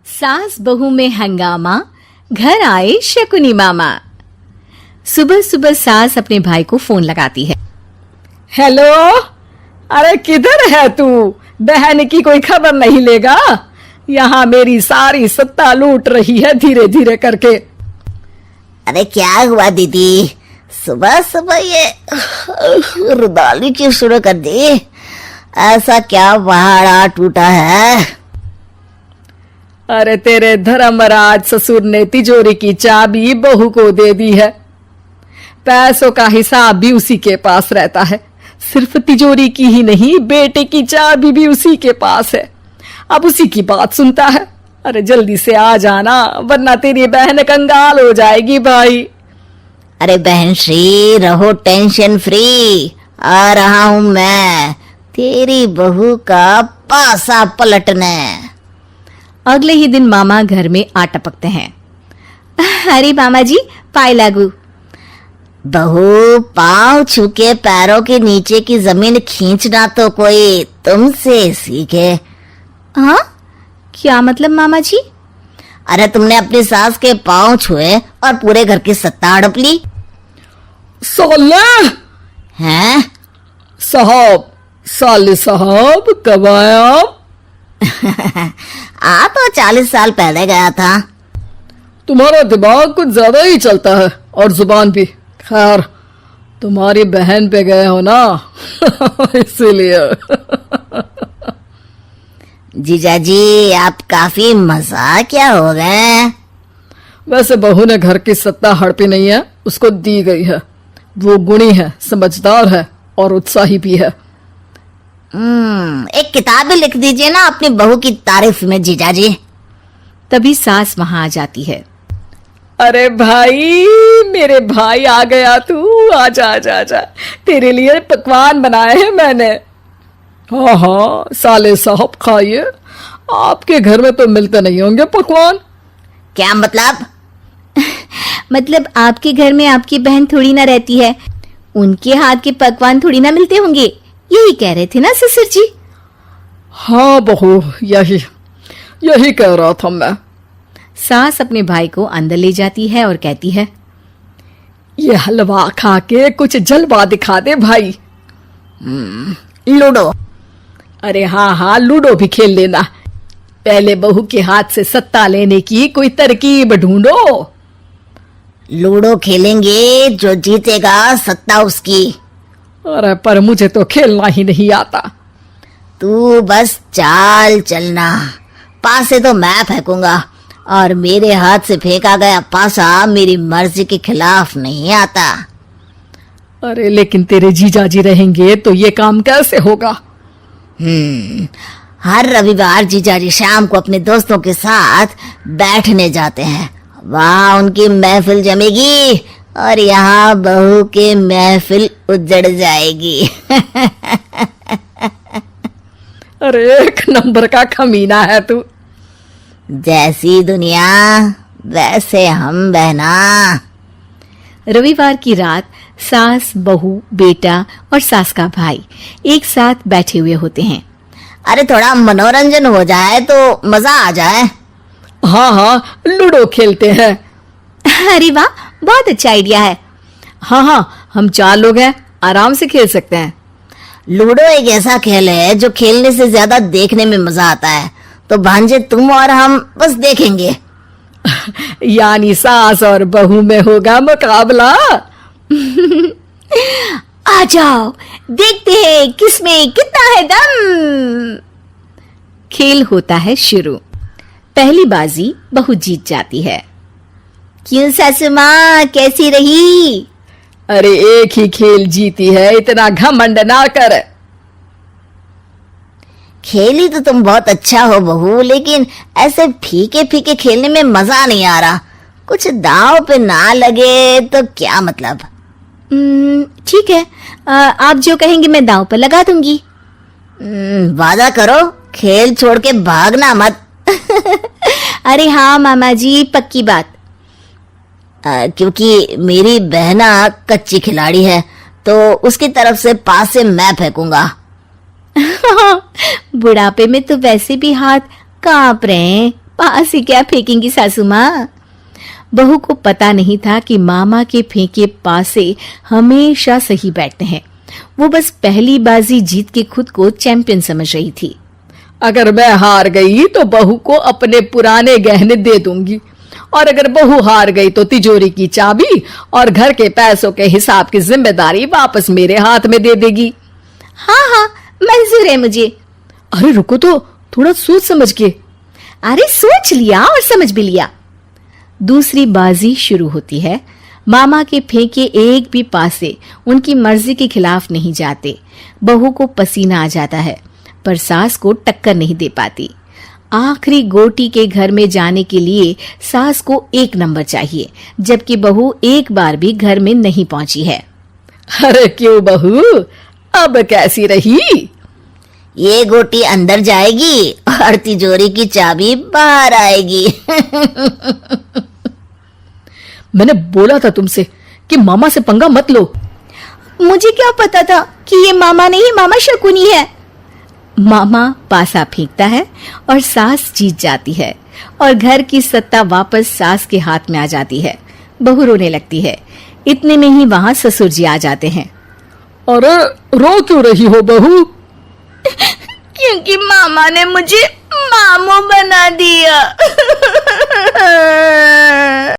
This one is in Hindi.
सास बहू में हंगामा, घर आए शकुनी मामा। सुबह सुबह सास अपने भाई को फोन लगाती है। हेलो, अरे किधर है तू? बहन की कोई खबर नहीं लेगा? यहाँ मेरी सारी सत्ता लूट रही है धीरे धीरे करके। अरे क्या हुआ दीदी, सुबह सुबह ये रुदाली क्यों शुरू कर दी? ऐसा क्या पहाड़ा टूटा है? अरे तेरे धर्मराज ससुर ने तिजोरी की चाबी बहू को दे दी है। पैसों का हिसाब भी उसी के पास रहता है। सिर्फ तिजोरी की ही नहीं, बेटे की चाबी भी उसी के पास है। अब उसी की बात सुनता है। अरे जल्दी से आ जाना, वरना तेरी बहन कंगाल हो जाएगी भाई। अरे बहन श्री, रहो टेंशन फ्री, आ रहा हूं मैं तेरी बहू का पासा पलटने। अगले ही दिन मामा घर में आ टपकते हैं। अरे मामा जी, पाए लागू। बहू, पाँव छू के पैरों के नीचे की जमीन खींचना तो कोई तुमसे सीखे। हाँ, क्या मतलब मामा जी? अरे तुमने अपनी सास के पाँव छुए और पूरे घर की सत्ता हड़प ली। साले हैं? साहब, साले साहब कब आए आप? आ तो 40 साल पहले गया था। तुम्हारा दिमाग कुछ ज्यादा ही चलता है और जुबान भी। खैर, तुम्हारी बहन पे गए हो ना इसीलिए। जीजा जी, आप काफी मजाकिया हो गए। वैसे बहू ने घर की सत्ता हड़पी नहीं है, उसको दी गई है। वो गुणी है, समझदार है और उत्साही भी है। एक किताब भी लिख दीजिए ना अपनी बहू की तारीफ में जीजा जी। तभी सास वहां आ जाती है। अरे भाई, मेरे भाई आ गया तू। आजा आजा आजा, तेरे लिए पकवान बनाए हैं मैंने। हाँ हाँ साले साहब, खाइए। आपके घर में तो मिलते नहीं होंगे पकवान। क्या मतलब? मतलब आपके घर में आपकी बहन थोड़ी ना रहती है, उनके हाथ के पकवान थोड़ी ना मिलते होंगे, यही कह रहे थे ना ससुर जी? हाँ बहू, यही कह रहा था मैं। सास अपने भाई को अंदर ले जाती है और कहती है, ये हलवा खा के कुछ जलवा दिखा दे भाई। लूडो? अरे हाँ हाँ, लूडो भी खेल लेना। पहले बहू के हाथ से सत्ता लेने की कोई तरकीब ढूंढो। लूडो खेलेंगे, जो जीतेगा सत्ता उसकी। अरे पर मुझे तो खेलना ही नहीं आता। तू बस चाल चलना, पासे तो मैं फेंकूंगा और मेरे हाथ से फेंका गया पासा मेरी मर्जी के खिलाफ नहीं आता। अरे लेकिन तेरे जीजाजी रहेंगे तो ये काम कैसे होगा? हर रविवार जीजाजी शाम को अपने दोस्तों के साथ बैठने जाते हैं। वहाँ उनकी महफिल जमेगी और यहाँ बहू की महफिल उजड़ जाएगी। अरे एक नंबर का कमीना है तू। जैसी दुनिया वैसे हम बहना। रविवार की रात सास, बहू, बेटा और सास का भाई एक साथ बैठे हुए होते हैं। अरे थोड़ा मनोरंजन हो जाए तो मजा आ जाए। हाँ हाँ, लूडो खेलते हैं। अरे वाह, बहुत अच्छा आइडिया है। हाँ हाँ, हम 4 लोग हैं, आराम से खेल सकते हैं। लूडो एक ऐसा खेल है जो खेलने से ज्यादा देखने में मजा आता है। तो भांजे तुम और हम बस देखेंगे। यानी सास और बहू में होगा मुकाबला। आ जाओ, देखते हैं किसमें कितना है दम। खेल होता है शुरू। पहली बाजी बहू जीत जाती है। क्यों सासू माँ, कैसी रही? अरे एक ही खेल जीती है, इतना घमंड ना कर। खेली तो तुम बहुत अच्छा हो बहू, लेकिन ऐसे फीके फीके खेलने में मजा नहीं आ रहा। कुछ दांव पे ना लगे तो क्या मतलब? ठीक है, आप जो कहेंगे मैं दांव पर लगा दूंगी। वादा करो, खेल छोड़ के भागना मत। अरे हाँ मामा जी, पक्की बात। क्योंकि मेरी बहना कच्ची खिलाड़ी है, तो उसकी तरफ से पास से मैं फेंकूंगा। बुढ़ापे में तो वैसे भी हाथ कांप रहे हैं, पास ही क्या फेंकेंगी सासू माँ। बहू को पता नहीं था कि मामा के फेंके पासे हमेशा सही बैठते हैं। वो बस पहली बाजी जीत के खुद को चैंपियन समझ रही थी। अगर मैं हार गई तो बहू को अपने पुराने गहने दे दूंगी, और अगर बहू हार गई तो तिजोरी की चाबी और घर के पैसों के हिसाब की जिम्मेदारी वापस मेरे हाथ में दे देगी। हाँ हाँ, मंजूर है मुझे। अरे रुको तो, थोड़ा सोच समझ के। अरे सोच लिया और समझ भी लिया। दूसरी बाजी शुरू होती है। मामा के फेंके एक भी पासे उनकी मर्जी के खिलाफ नहीं जाते। बहू को पसीना आ जाता है, पर सास को टक्कर नहीं दे पाती। आखिरी गोटी के घर में जाने के लिए सास को 1 नंबर चाहिए, जबकि बहू एक बार भी घर में नहीं पहुंची है। अरे क्यों बहू, अब कैसी रही? ये गोटी अंदर जाएगी और तिजोरी की चाबी बाहर आएगी। मैंने बोला था तुमसे कि मामा से पंगा मत लो। मुझे क्या पता था कि ये मामा नहीं, मामा शकुनी है। मामा पासा फेंकता है और सास जीत जाती है और घर की सत्ता वापस सास के हाथ में आ जाती है। बहू रोने लगती है। इतने में ही वहां ससुर जी आ जाते हैं। अरे रो क्यों रही हो बहू? क्योंकि मामा ने मुझे मामू बना दिया।